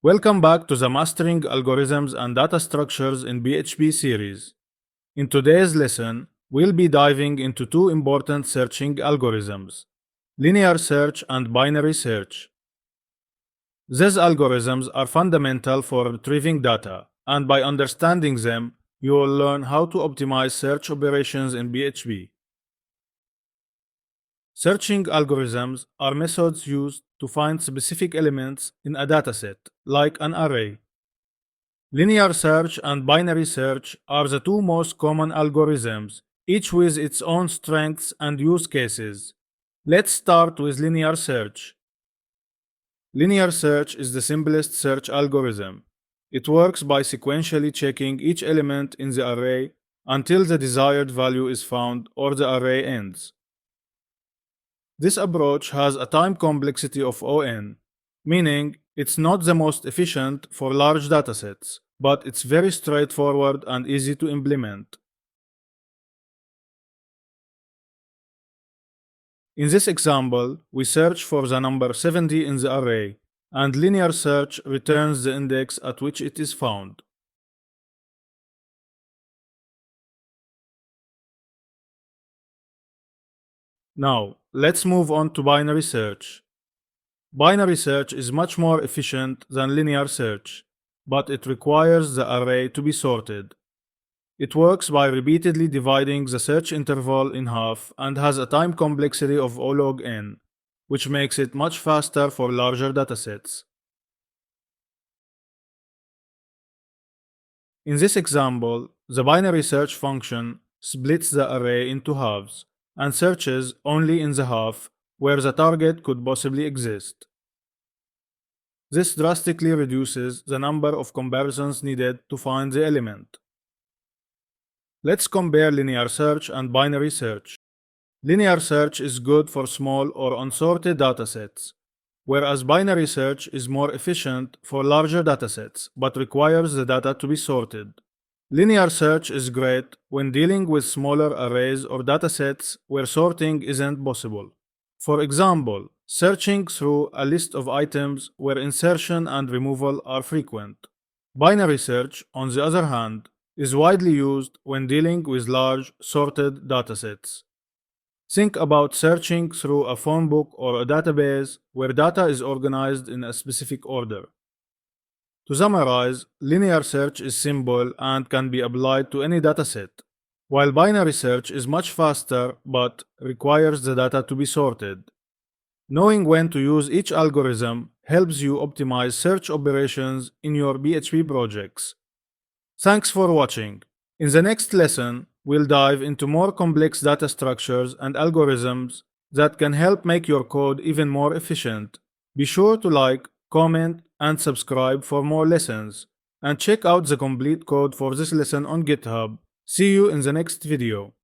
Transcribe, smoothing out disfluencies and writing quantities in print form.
Welcome back to the Mastering Algorithms and Data Structures in PHP series. In today's lesson, we'll be diving into two important searching algorithms, linear search and binary search. These algorithms are fundamental for retrieving data, and by understanding them, you will learn how to optimize search operations in PHP. Searching algorithms are methods used to find specific elements in a dataset, like an array. Linear search and binary search are the two most common algorithms, each with its own strengths and use cases. Let's start with linear search. Linear search is the simplest search algorithm. It works by sequentially checking each element in the array until the desired value is found or the array ends. This approach has a time complexity of O(n), meaning it's not the most efficient for large datasets, but it's very straightforward and easy to implement. In this example, we search for the number 70 in the array, and linear search returns the index at which it is found. Now, let's move on to binary search. Binary search is much more efficient than linear search, but it requires the array to be sorted. It works by repeatedly dividing the search interval in half and has a time complexity of O log n, which makes it much faster for larger datasets. In this example, the binary search function splits the array into halves and searches only in the half where the target could possibly exist. This drastically reduces the number of comparisons needed to find the element. Let's compare linear search and binary search. Linear search is good for small or unsorted datasets, whereas binary search is more efficient for larger datasets but requires the data to be sorted. Linear search is great when dealing with smaller arrays or datasets where sorting isn't possible. For example, searching through a list of items where insertion and removal are frequent. Binary search, on the other hand, is widely used when dealing with large, sorted datasets. Think about searching through a phone book or a database where data is organized in a specific order. To summarize, linear search is simple and can be applied to any dataset, while binary search is much faster but requires the data to be sorted. Knowing when to use each algorithm helps you optimize search operations in your PHP projects. Thanks for watching. In the next lesson, we'll dive into more complex data structures and algorithms that can help make your code even more efficient. Be sure to like, comment, and subscribe for more lessons, and check out the complete code for this lesson on GitHub. See you in the next video.